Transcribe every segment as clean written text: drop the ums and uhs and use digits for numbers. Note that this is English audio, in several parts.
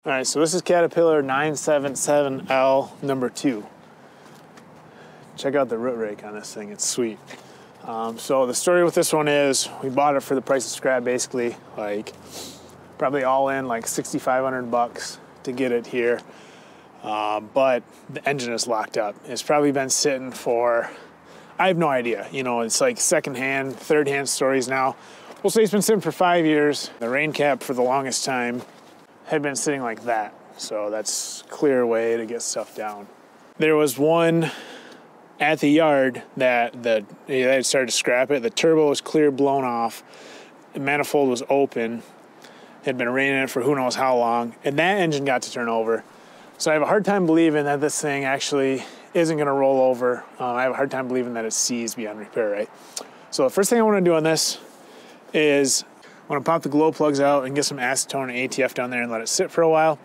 All right, so this is Caterpillar 977L number 2. Check out the root rake on this thing, it's sweet. So the story with this one is we bought it for the price of scrap, basically, like probably all in like 6,500 bucks to get it here. But the engine is locked up. It's probably been sitting for, I have no idea. You know, it's like secondhand, third-hand stories now. We'll say it's been sitting for 5 years. The rain cap for the longest time had been sitting like that. So that's a clear way to get stuff down. There was one at the yard that they had started to scrap it. The turbo was clear, blown off. The manifold was open. It had been raining it for who knows how long. And that engine got to turn over. So I have a hard time believing that this thing actually isn't gonna roll over. I have a hard time believing that it's seized beyond repair, right? So the first thing I wanna do on this is I want to pop the glow plugs out and get some acetone and ATF down there and let it sit for a while,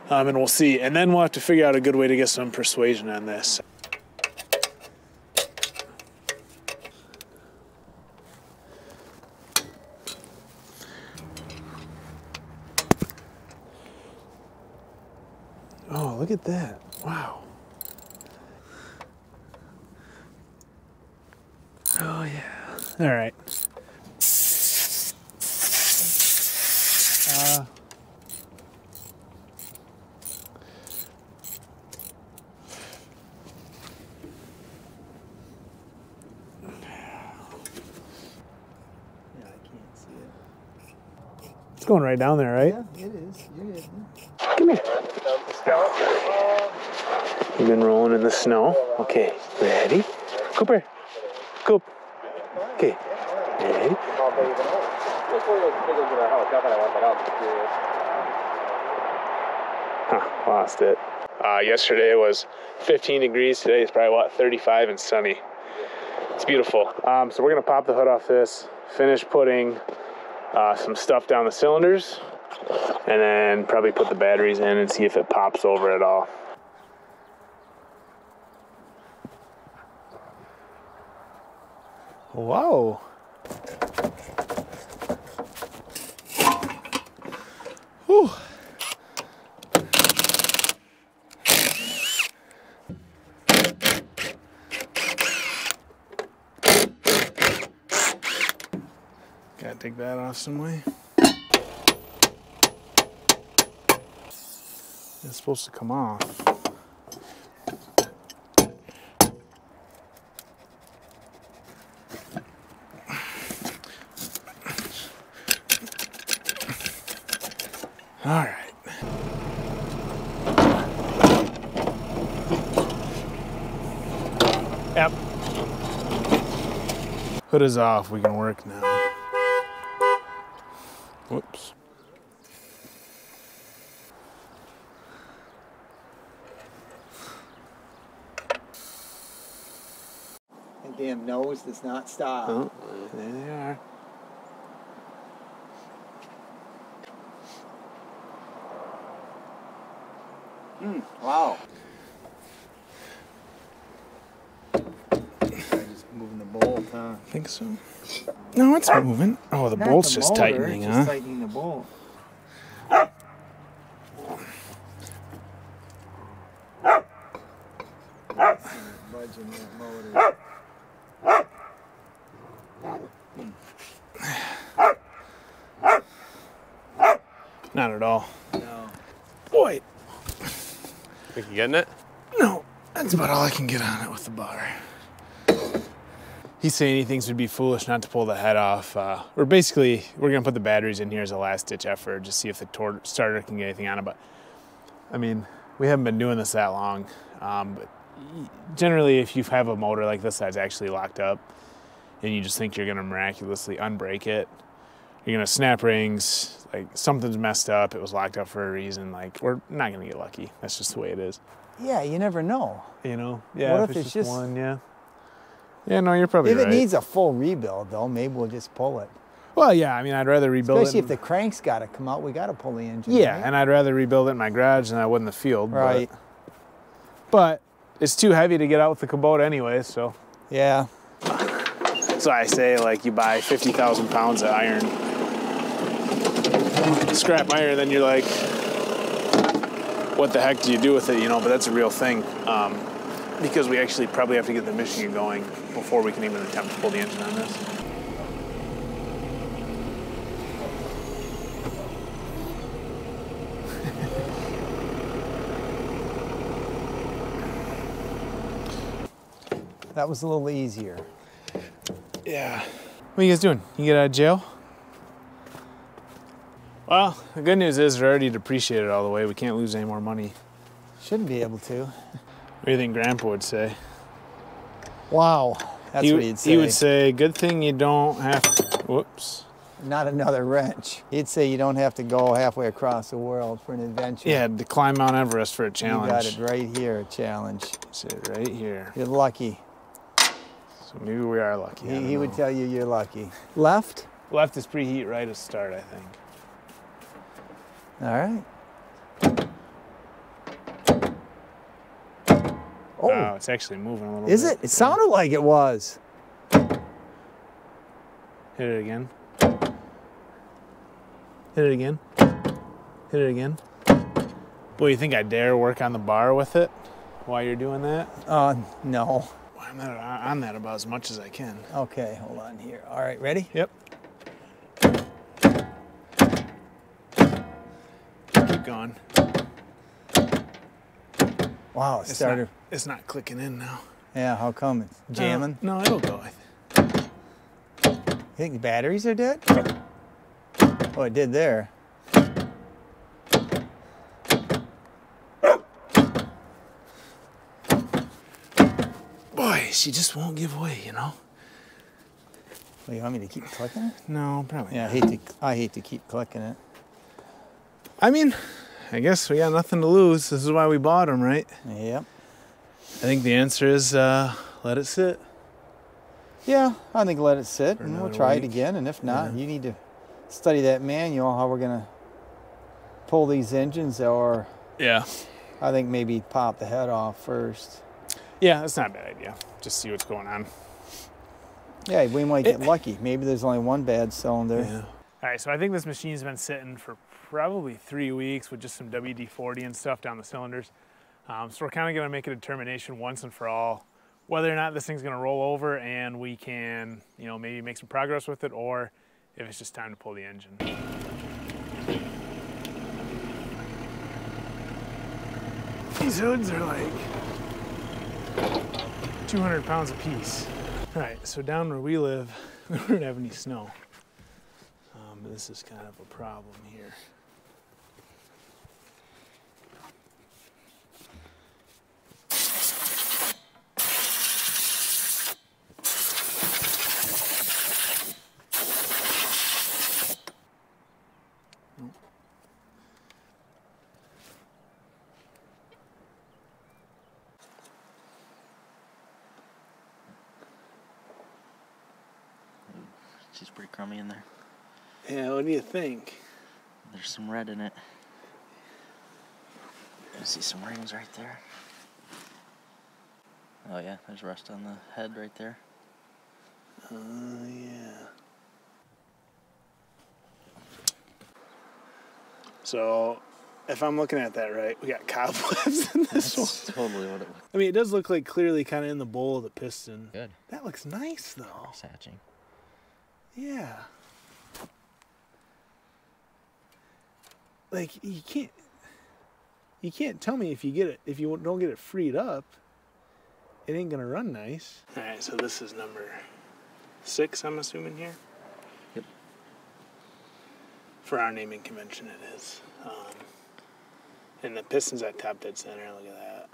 and we'll see. And then we'll have to figure out a good way to get some persuasion on this. Oh, look at that. Wow. Oh, yeah. All right. It's going right down there, right? Yeah, it is. You're good. Come here. You've been rolling in the snow. Okay, ready? Cooper. Coop. Okay, ready? Huh, lost it. Yesterday was 15 degrees. Today is probably, what, 35 and sunny. It's beautiful. So we're gonna pop the hood off this, finish putting some stuff down the cylinders, and then probably put the batteries in and see if it pops over at all. Whoa. Whew. Gotta take that off some way. It's supposed to come off. All right. Yep. Hood is off, we can work now. Whoops. And damn nose does not stop. Oh, there they are. Wow. Just moving the bolt, huh? I think so. No, it's moving. Oh, the bolt's just tightening, it's huh? just tightening the bolt. Budging that motor. Not at all. No. Boy. Think you getting it? No, that's about all I can get on it with the bar. He's saying he thinks it'd be foolish not to pull the head off. Or basically, we're gonna put the batteries in here as a last ditch effort, just see if the starter can get anything on it. But I mean, we haven't been doing this that long. But generally, if you have a motor like this that's actually locked up, and you just think you're gonna miraculously unbreak it, you're gonna snap rings, like something's messed up, it was locked up for a reason, like we're not gonna get lucky. That's just the way it is. Yeah, you never know. You know? Yeah, What if it's just one, yeah. Yeah, no, you're probably If right. it needs a full rebuild, though, maybe we'll just pull it. Well, yeah, I mean, I'd rather rebuild Especially it. if the crank's got to come out, we got to pull the engine. Yeah, right? and I'd rather rebuild it in my garage than I would in the field. Right. But it's too heavy to get out with the Kubota anyway, so. Yeah. So I say, like, you buy 50,000 pounds of iron, scrap iron, then you're like, what the heck do you do with it, you know, but that's a real thing. Because we actually probably have to get the Michigan going before we can even attempt to pull the engine on this. That was a little easier. Yeah. What are you guys doing? You get out of jail? Well, the good news is they're already depreciated all the way. We can't lose any more money. Shouldn't be able to. What do you think Grandpa would say? Wow, that's what he'd say. He would say, good thing you don't have to, whoops. Not another wrench. He'd say you don't have to go halfway across the world for an adventure. Yeah, to climb Mount Everest for a challenge. You got it right here, a challenge. That's it, right here. You're lucky. So maybe we are lucky. He would tell you you're lucky. Left? Left is preheat, right is start, I think. All right. Oh, wow, it's actually moving a little bit. is it? It sounded like it was. Hit it again. Hit it again. Hit it again. Boy, you think I dare work on the bar with it while you're doing that? No. I'm on that about as much as I can. Okay, hold on here. All right, ready? Yep. Keep going. Wow, it started. It's not clicking in now. Yeah, how come? It's jamming? No, it'll go. You think the batteries are dead? Oh, it did there. Boy, she just won't give way, you know? Well, you want me to keep clicking it? No, probably Yeah, not. I hate to keep clicking it. I mean, I guess we got nothing to lose. This is why we bought them, right? Yep. I think the answer is let it sit. Yeah, I think let it sit and we'll another try week. it again. And if not, Yeah. you need to study that manual, how we're going to pull these engines, or Yeah. I think maybe pop the head off first. Yeah, that's not a bad idea. Just see what's going on. Yeah, we might get lucky. Maybe there's only one bad cylinder. Yeah. All right, so I think this machine's been sitting for probably 3 weeks with just some WD-40 and stuff down the cylinders. So we're kind of going to make a determination once and for all whether or not this thing's going to roll over and we can, you know, maybe make some progress with it, or if it's just time to pull the engine. These hoods are like 200 pounds a piece. All right, so down where we live, we don't have any snow. But this is kind of a problem here. She's pretty crummy in there. Yeah, what do you think? There's some red in it. I see some rings right there. Oh yeah, there's rust on the head right there. Yeah. So, if I'm looking at that right, we got cobwebs in this one. That's totally what it looks I mean, it does look like clearly kind of in the bowl of the piston. good. That looks nice, though. Cross hatching. Yeah. Like, you can't tell me if you don't get it freed up, it ain't gonna run nice. All right, so this is number 6, I'm assuming here. Yep. For our naming convention, it is. And the piston's at top dead center. Look at that.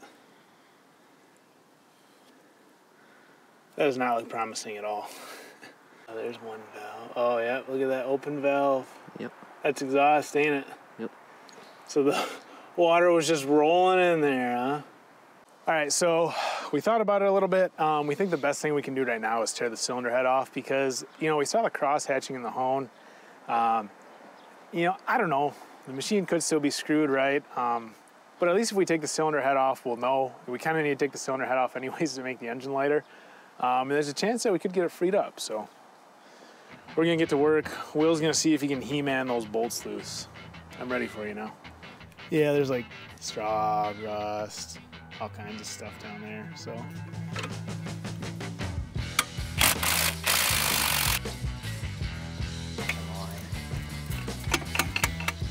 That does not look promising at all. Oh, there's one valve. Oh yeah, look at that open valve. Yep. That's exhaust, ain't it? Yep. So the water was just rolling in there, huh? All right, so we thought about it a little bit. We think the best thing we can do right now is tear the cylinder head off because, you know, we saw the cross hatching in the hone. You know, I don't know. The machine could still be screwed, right? But at least if we take the cylinder head off, we'll know. We kind of need to take the cylinder head off anyways to make the engine lighter. And there's a chance that we could get it freed up, so we're gonna get to work. Will's gonna see if he can He-Man those bolts loose. I'm ready for you now. Yeah, there's like straw, rust, all kinds of stuff down there, so.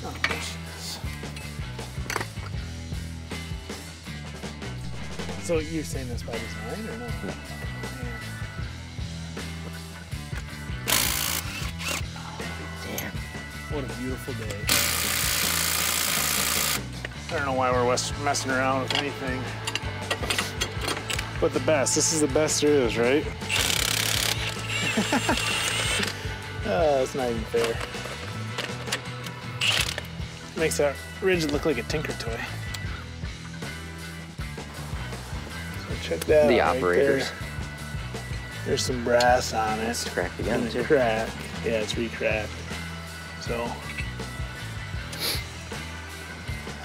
Oh, Jesus. So you're saying this by design or no? No. Damn. What a beautiful day. I don't know why we're messing around with anything. But the best. This is the best there is, right? Oh, that's not even fair. Makes that ridge look like a Tinker toy. So check that The out. operators. Right there. There's some brass on it. It's cracked again, And too. it's cracked. Yeah, it's re-cracked. So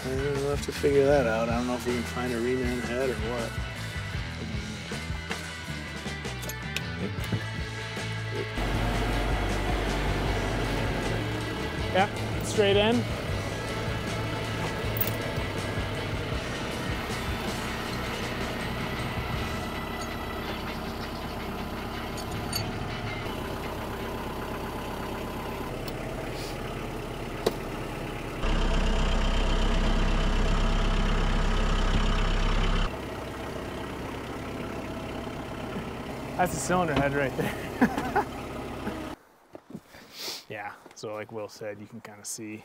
we'll have to figure that out. I don't know if we can find a reman head or what. Yeah, straight in. That's the cylinder head right there. Yeah, so like Will said, you can kind of see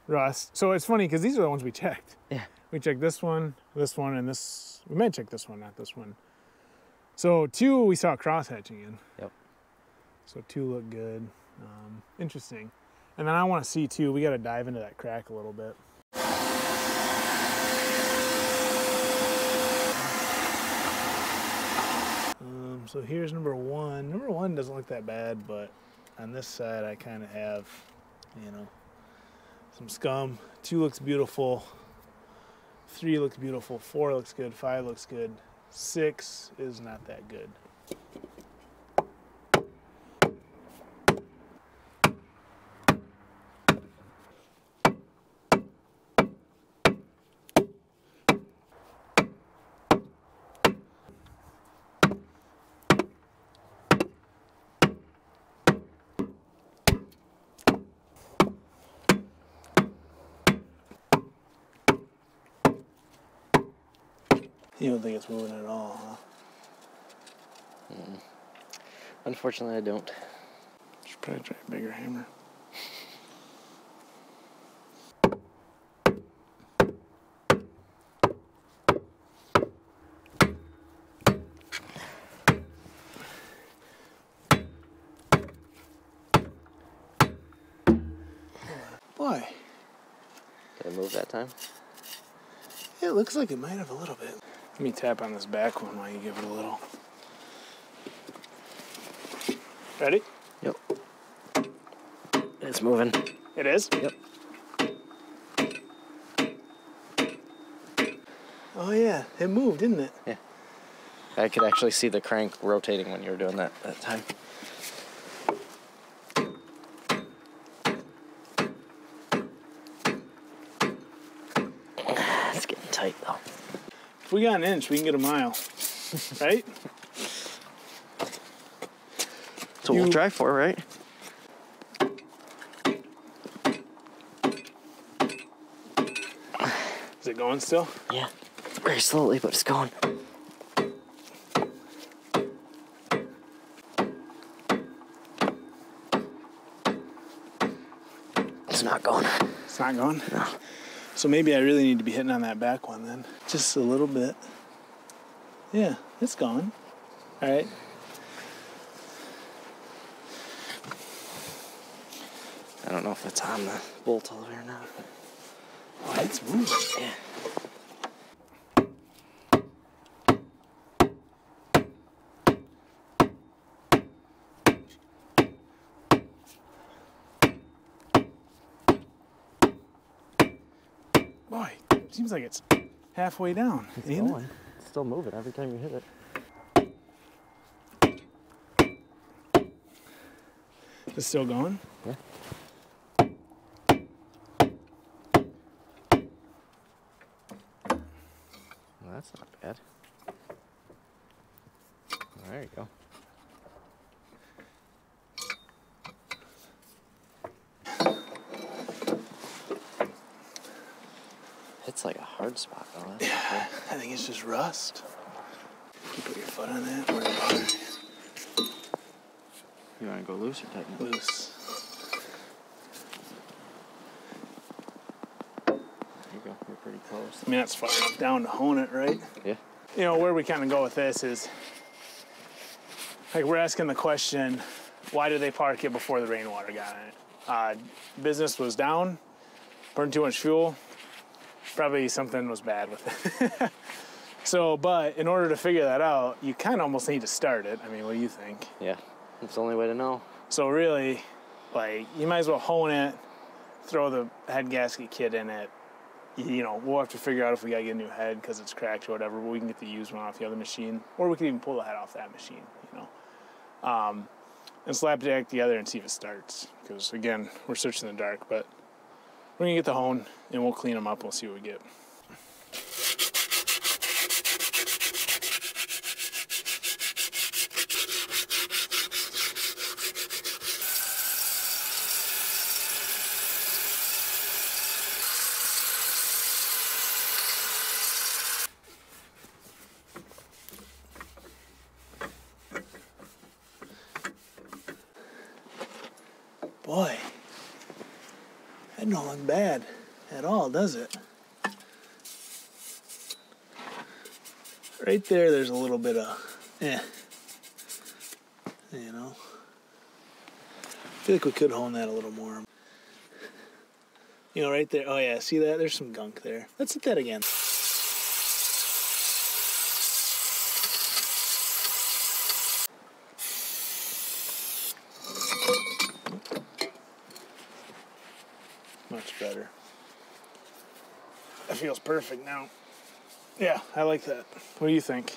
rust. So it's funny because these are the ones we checked. Yeah. We checked this one, and this. We might check this one, not this one. So 2, we saw cross hatching in. Yep. So 2 look good. Interesting. And then I want to see too, we got to dive into that crack a little bit. So here's number 1. Number 1 doesn't look that bad, but on this side I kind of have, you know, some scum. 2 looks beautiful. 3 looks beautiful. 4 looks good. 5 looks good. 6 is not that good. You don't think it's moving at all, huh? Unfortunately, I don't. Should probably try a bigger hammer. Why? Did I move that time? It looks like it might have a little bit. Let me tap on this back one while you give it a little. Ready? Yep. It's moving. It is? Yep. Oh yeah, it moved, didn't it? Yeah. I could actually see the crank rotating when you were doing that time. It's getting tight though. If we got an inch, we can get a mile. Right? That's what we'll try for, right? Is it going still? Yeah. Very slowly, but it's going. It's not going. It's not going? No. So maybe I really need to be hitting on that back one then. Just a little bit. Yeah, it's gone. All right. I don't know if it's on the bolt all the way or not, but Oh, it's moving. yeah. Boy, seems like it's halfway down. It's ain't it? going. It's still moving every time you hit it. It's still going? Yeah. that's not bad. There you go. It's like a hard spot though. That's Yeah, I think it's just rust. You put your foot on that. Worry about it. You want to go loose or tighten? Loose. There you go. You're pretty close. I mean, that's far enough down to hone it, right? Yeah. You know, where we kind of go with this is, like, we're asking the question, why did they park it before the rainwater got in it? Business was down, burned too much fuel, probably something was bad with it. So, but in order to figure that out, you kind of almost need to start it. I mean, what do you think? Yeah. That's the only way to know. So really, like, you might as well hone it, throw the head gasket kit in it. You know, we'll have to figure out if we gotta get a new head because it's cracked or whatever, but we can get the used one off the other machine, or we can even pull the head off that machine, you know. And slap it back together and see if it starts. Because again, we're searching in the dark, but we're gonna get the hone and we'll clean them up and we'll see what we get. Boy, that don't look bad at all, does it? Right there's a little bit of, you know. I feel like we could hone that a little more. You know, right there, oh yeah, see that? There's some gunk there. Let's hit that again. Much better. That feels perfect now. Yeah, I like that. What do you think?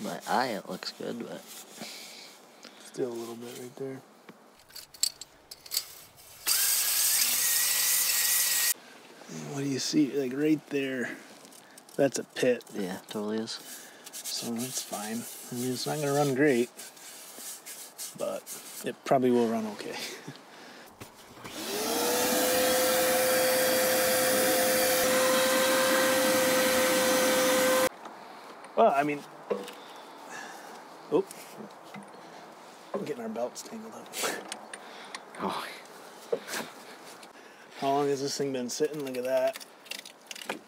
My eye, it looks good, but Still a little bit right there. What do you see? Like right there, that's a pit. yeah, totally is. So that's fine. I mean, it's not gonna run great, but it probably will run okay. Well, I mean, oh, we're getting our belts tangled up. Oh, How long has this thing been sitting? Look at that.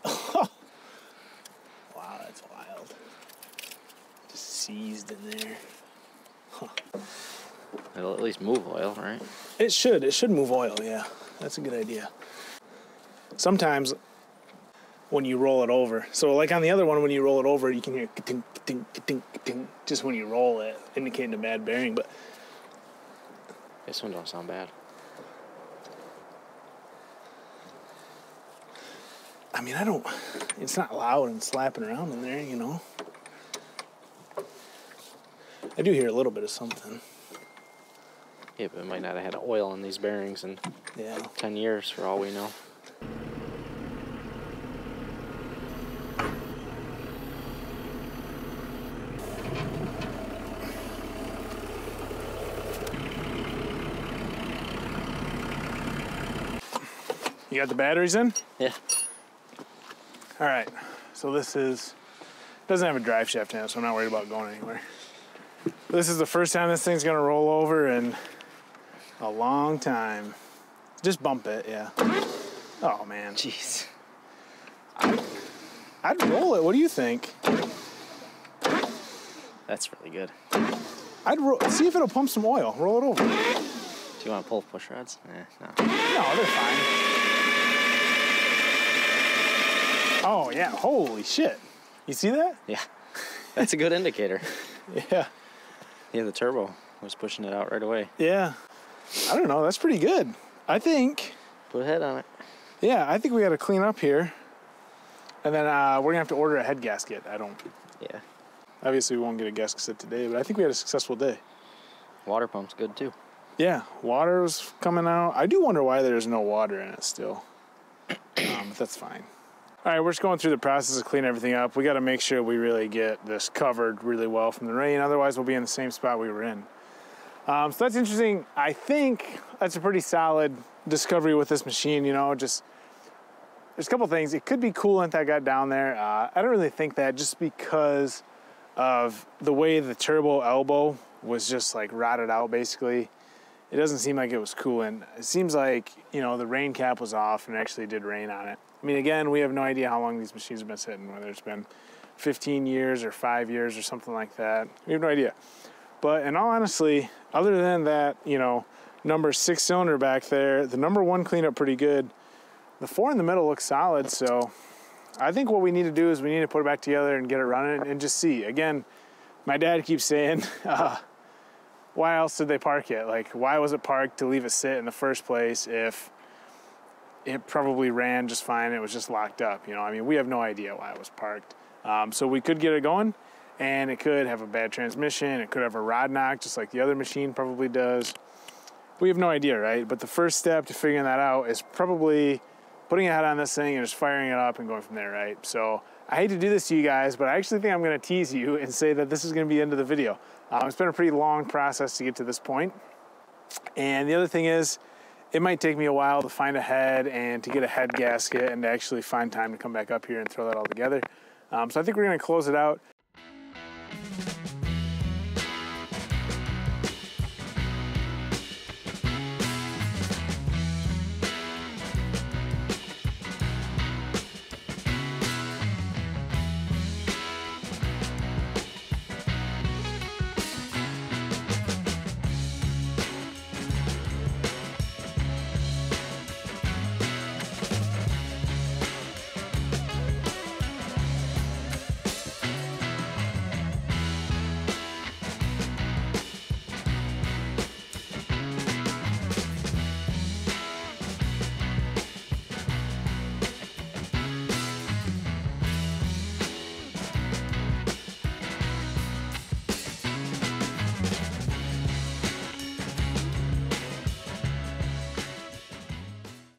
Wow, that's wild. Just seized in there. it'll at least move oil, right? It should move oil, yeah. That's a good idea. Sometimes when you roll it over, so like on the other one, when you roll it over, you can hear ka-ting, ka-ting, ka-ting, ka-ting, just when you roll it, indicating a bad bearing, but This one don't sound bad. I mean, it's not loud and slapping around in there, you know. I do hear a little bit of something. Yeah, but it might not have had oil in these bearings in Yeah. 10 years for all we know. You got the batteries in? Yeah. All right, so doesn't have a drive shaft in it, so I'm not worried about going anywhere. This is the first time this thing's gonna roll over in a long time. Just bump it, yeah. Oh man. Jeez. I'd roll it, what do you think? That's really good. See if it'll pump some oil, roll it over. Do you want to pull push rods? No. No, they're fine. Oh yeah, holy shit. You see that? Yeah. That's a good indicator. Yeah. Yeah, the turbo was pushing it out right away. Yeah. I don't know. That's pretty good. I think. Put a head on it. Yeah, I think we got to clean up here. And then we're going to have to order a head gasket. Yeah. Obviously, we won't get a gasket set today, but I think we had a successful day. Water pump's good too. Yeah, water's coming out. I do wonder why there's no water in it still. But that's fine. All right, we're just going through the process of cleaning everything up. We got to make sure we really get this covered really well from the rain. Otherwise, we'll be in the same spot we were in. So that's interesting. I think that's a pretty solid discovery with this machine. You know, just there's a couple things. It could be coolant that got down there. I don't really think that, just because of the way the turbo elbow was just like rotted out basically. It doesn't seem like it was coolant. It seems like, you know, the rain cap was off and it actually did rain on it. I mean, again, we have no idea how long these machines have been sitting, whether it's been 15 years or 5 years or something like that. We have no idea. But in all honesty, other than that, you know, number 6 cylinder back there, the number 1 cleaned up pretty good. The 4 in the middle looks solid, so I think what we need to do is we need to put it back together and get it running and just see. Again, my dad keeps saying, why else did they park it? Like, why was it parked to leave it sit in the first place if it probably ran just fine? It was just locked up, you know? I mean, we have no idea why it was parked. So we could get it going, and it could have a bad transmission. It could have a rod knock, just like the other machine probably does. We have no idea, right? But the first step to figuring that out is probably putting a head on this thing and just firing it up and going from there, right? So I hate to do this to you guys, but I actually think I'm gonna tease you and say that this is gonna be the end of the video. It's been a pretty long process to get to this point. And the other thing is, it might take me a while to find a head and to get a head gasket and to actually find time to come back up here and throw that all together. So I think we're gonna close it out.